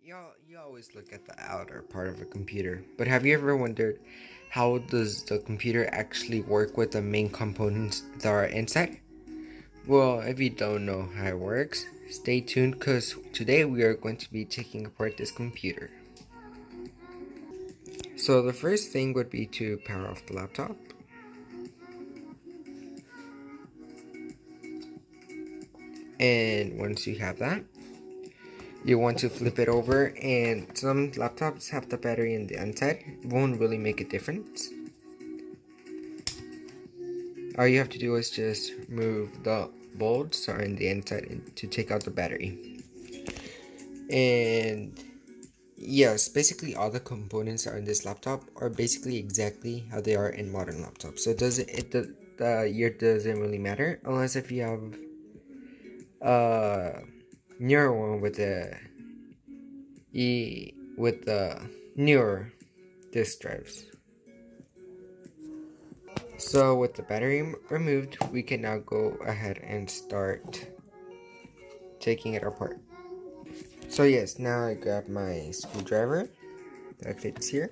You always look at the outer part of a computer, but have you ever wondered how does the computer actually work with the main components that are inside? Well, if you don't know how it works, stay tuned because today we are going to be taking apart this computer. So the first thing would be to power off the laptop. And once you have that, you want to flip it over, and some laptops have the battery in the inside. It won't really make a difference. All you have to do is just move the bolts are in the inside to take out the battery. And yes, basically all the components that are in this laptop are basically exactly how they are in modern laptops. So the year doesn't really matter unless if you have a newer one with the newer disk drives. So with the battery removed, we can now go ahead and start taking it apart. So yes, now I grab my screwdriver that fits here.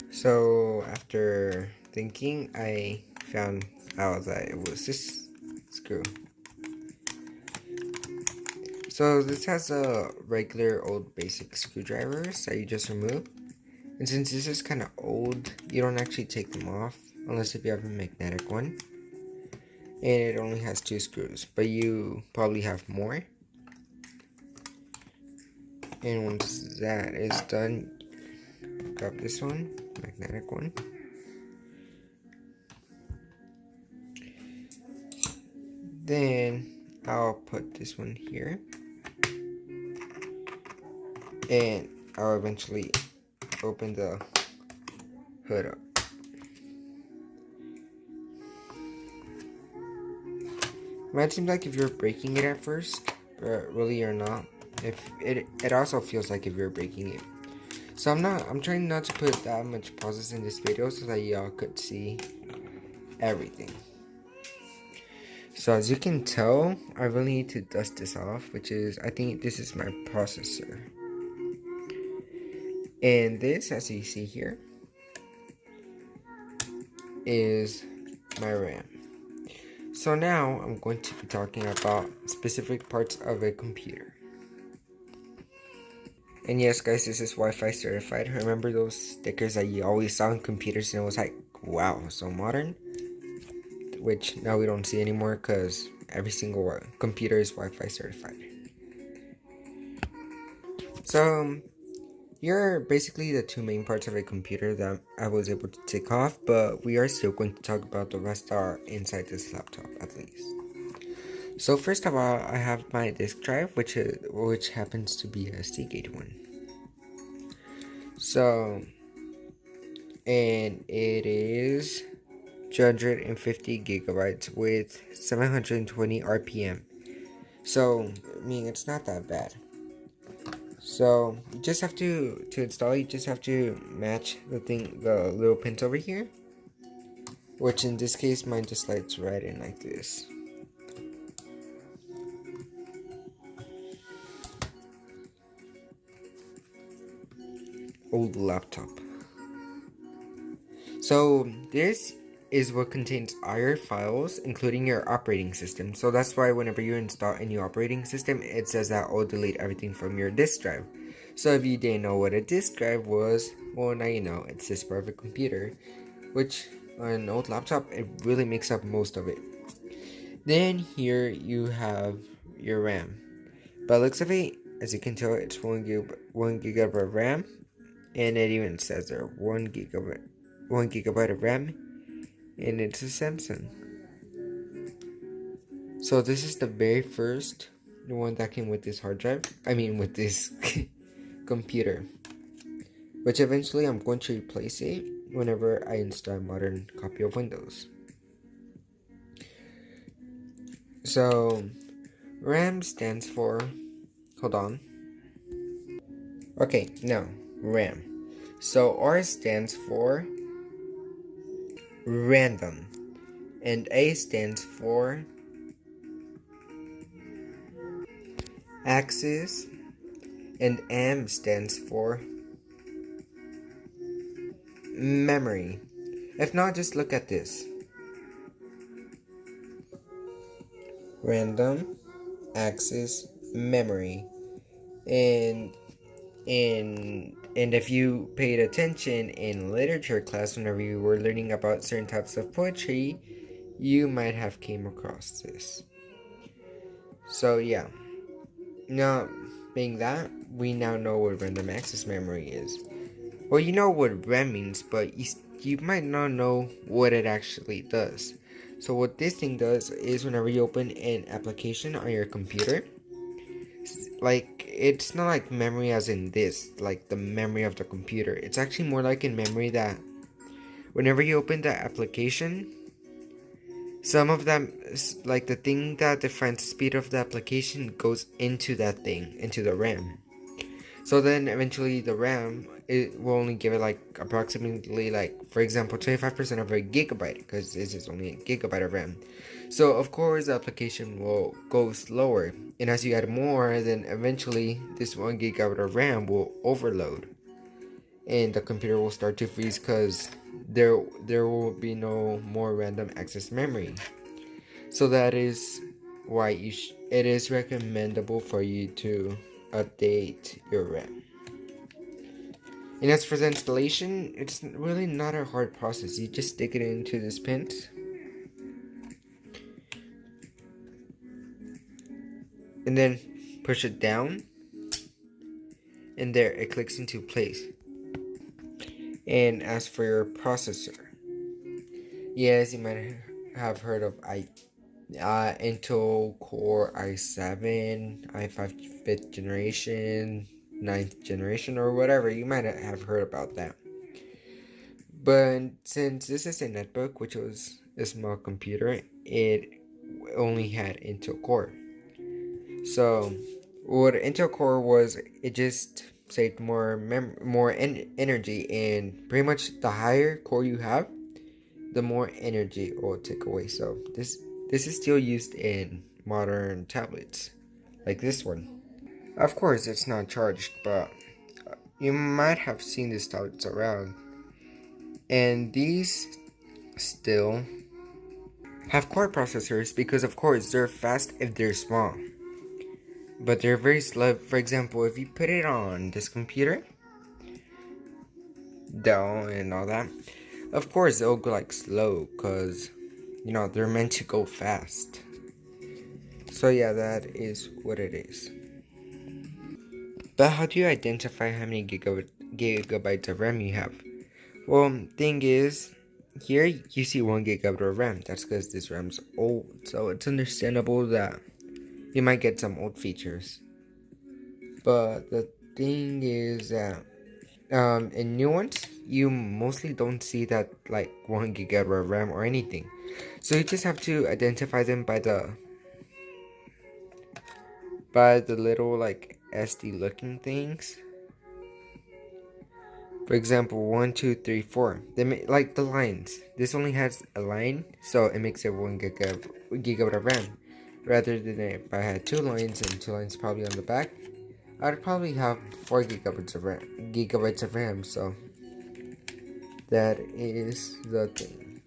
So after thinking, I found out that it was this screw. So this has a regular old basic screwdrivers that you just remove. And since this is kind of old, you don't actually take them off unless if you have a magnetic one. And it only has 2 screws, but you probably have more. And once that is done, grab this one, magnetic one. Then I'll put this one here, and I'll eventually open the hood up. Might seem like if you're breaking it at first, but really you're not. If it also feels like if you're breaking it. So I'm trying not to put that much pauses in this video so that y'all could see everything. So as you can tell, I really need to dust this off, which is, I think this is my processor. And this, as you see here, is my RAM. So now I'm going to be talking about specific parts of a computer. And yes guys, this is Wi-Fi certified. Remember those stickers that you always saw on computers and it was like, wow, so modern? Which now we don't see anymore because every single computer is Wi-Fi certified. So here are basically the 2 main parts of a computer that I was able to take off, but we are still going to talk about the rest that are inside this laptop at least. So first of all, I have my disk drive, which happens to be a Seagate one. So, and it is 250 gigabytes with 720 RPM. So, I mean, it's not that bad. So, you just have to install it, you just have to match the little pins over here. Which in this case, mine just slides right in like this. Old laptop. So this is what contains all your files, including your operating system. So that's why whenever you install a new operating system, it says that it'll delete everything from your disk drive. So if you didn't know what a disk drive was, well now you know, it's this part of a computer, which on an old laptop, it really makes up most of it. Then here you have your RAM. By the looks of it, as you can tell, it's 1 gigabyte of RAM, and it even says there 1 gigabyte of RAM, and it's a Samsung. So this is the very first one that came with this hard drive. I mean, with this computer, which eventually I'm going to replace it whenever I install a modern copy of Windows. So RAM stands for, hold on. Okay, no, RAM. So R stands for random, and A stands for axis, and M stands for memory. If not, just look at this. Random access memory. And if you paid attention in literature class whenever you were learning about certain types of poetry, you might have came across this. So yeah. Now, being that, we now know what random access memory is. Well, you know what RAM means, but you might not know what it actually does. So what this thing does is whenever you open an application on your computer, like it's not like memory as in this, like the memory of the computer. It's actually more like in memory that whenever you open the application, some of them, like the thing that defines the speed of the application goes into that thing, into the RAM. So then eventually the RAM, it will only give it like approximately like, for example, 25% of a gigabyte, because this is only a gigabyte of RAM. So of course the application will go slower, and as you add more, then eventually this 1 gigabyte of RAM will overload, and the computer will start to freeze because there will be no more random access memory. So that is why it is recommendable for you to update your RAM. And as for the installation, it's really not a hard process. You just stick it into this pins, and then push it down, and there it clicks into place. And as for your processor, yes, you might have heard of Intel Core i7, i5 5th generation, 9th generation, or whatever. You might have heard about that. But since this is a netbook, which was a small computer, it only had Intel Core. So what Intel Core was, it just saved more energy, and pretty much the higher core you have, the more energy it will take away. So this is still used in modern tablets, like this one. Of course, it's not charged, but you might have seen these tablets around. And these still have core processors because, of course, they're fast if they're small. But they're very slow. For example, if you put it on this computer, Dell and all that, of course, it'll go like slow because, you know, they're meant to go fast. So yeah, that is what it is. But how do you identify how many gigabytes of RAM you have? Well, thing is, here you see 1 gigabyte of RAM. That's because this RAM's old, so it's understandable that you might get some old features. But the thing is that in new ones, you mostly don't see that like 1 gigabyte of RAM or anything. So you just have to identify them by the little like SD looking things. For example, 1, 2, 3, 4. They like the lines. This only has a line, so it makes it 1 gigabyte of RAM. Rather than if I had 2 lines and 2 lines probably on the back, I'd probably have 4 gigabytes of RAM. So that is the thing.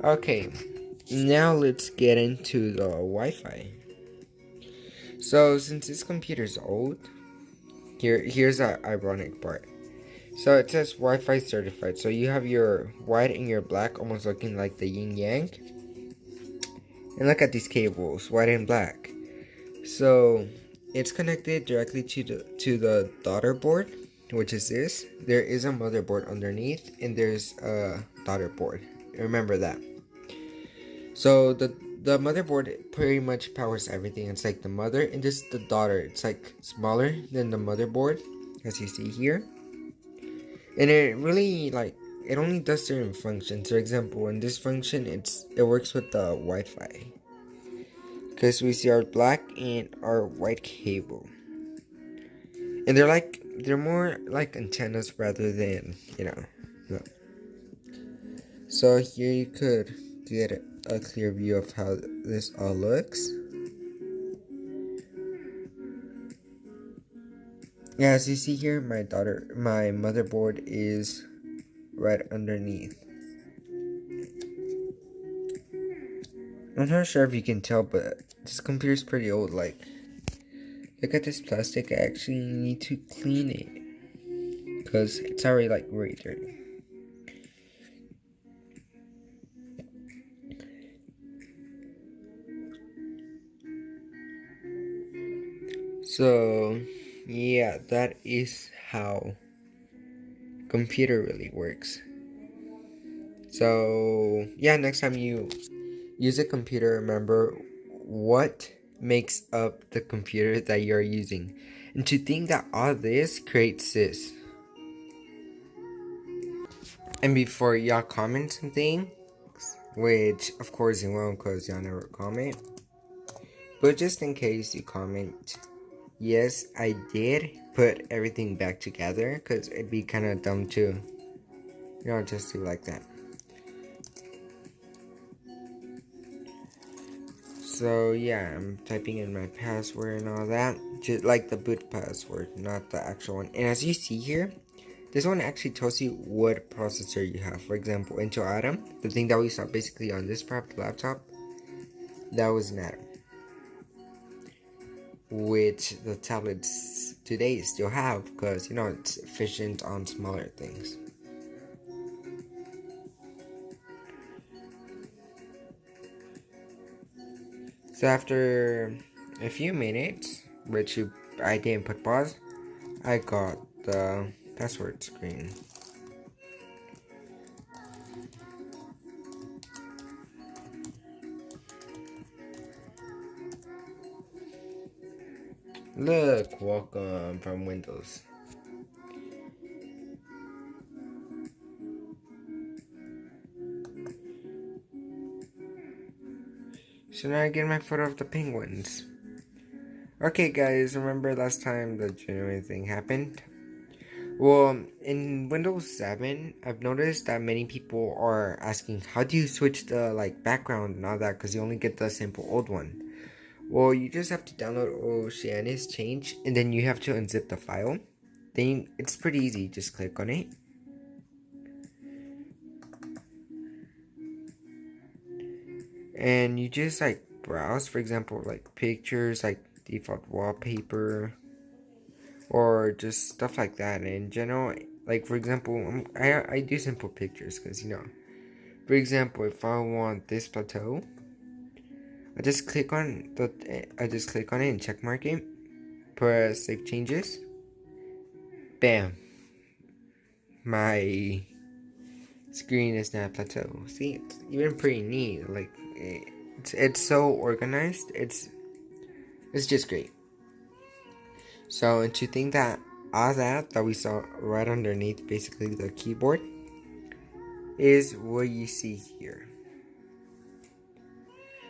Okay, now let's get into the Wi-Fi. So since this computer is old, here's the ironic part. So it says Wi-Fi certified. So you have your white and your black almost looking like the yin yang. And look at these cables, white and black. So it's connected directly to the daughter board, which is this. There is a motherboard underneath, and there's a daughter board. Remember that. So the motherboard pretty much powers everything. It's like the mother, and just the daughter. It's like smaller than the motherboard, as you see here. And it really it only does certain functions. For example, in this function, it works with the Wi-Fi. Because we see our black and our white cable. And they're more like antennas rather than, no. So here you could get a clear view of how this all looks. Yeah, as you see here, my motherboard is right underneath. I'm not sure if you can tell, but this computer's pretty old. Like, look at this plastic. I actually need to clean it because it's already like very dirty. So, yeah, that is how computer really works. So, yeah, next time you use a computer, remember what makes up the computer that you're using. And to think that all this creates this. And before y'all comment something, which of course you won't because y'all never comment, but just in case you comment, yes, I did put everything back together because it'd be kind of dumb to, just do like that. So yeah, I'm typing in my password and all that, just like the boot password, not the actual one. And as you see here, this one actually tells you what processor you have. For example, Intel Atom, the thing that we saw basically on this laptop, that was an Atom, which the tablets today still have because it's efficient on smaller things. So after a few minutes, which I didn't put pause, I got the password screen. Look, welcome from Windows. So now I get my photo of the penguins. Okay guys, remember last time the genuine thing happened? Well, in Windows 7, I've noticed that many people are asking, how do you switch the background and all that, because you only get the simple old one. Well, you just have to download Oceanus Change, and then you have to unzip the file. Then it's pretty easy, just click on it. And you just browse, for example, pictures, default wallpaper, or just stuff like that. In general, for example, I do simple pictures because for example, if I want this plateau, I just click on it and check mark it, press save changes, bam, my screen is now plateau. See, it's even pretty neat. It's so organized. It's just great. So to think that all that we saw right underneath basically the keyboard is what you see here.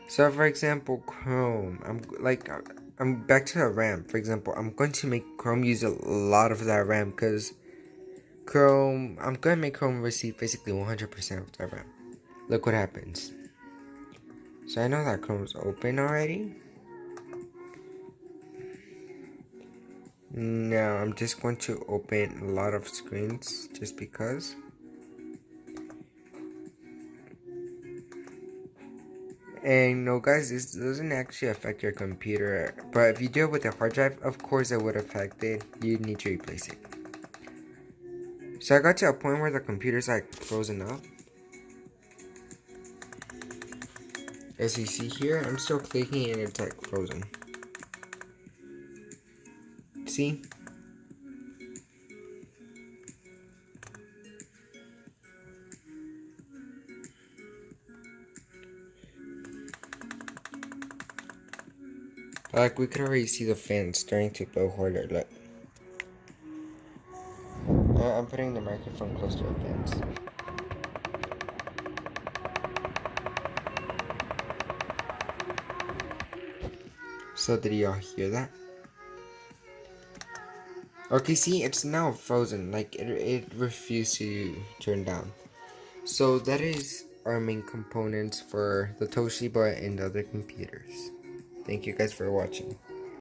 So for example, Chrome, I'm back to the RAM. For example, I'm going to make Chrome use a lot of that RAM because I'm going to make Chrome receive basically 100% of the RAM. Look what happens. So I know that Chrome's open already. Now I'm just going to open a lot of screens just because. And no guys, this doesn't actually affect your computer, but if you do it with a hard drive, of course it would affect it. You need to replace it. So I got to a point where the computer's frozen up. As you see here, I'm still clicking and it's frozen. See? We could already see the fan starting to blow harder. Look. I'm putting the microphone close to the fans. So did y'all hear that? Okay, see, it's now frozen. It refused to turn down. So that is our main components for the Toshiba and other computers. Thank you guys for watching.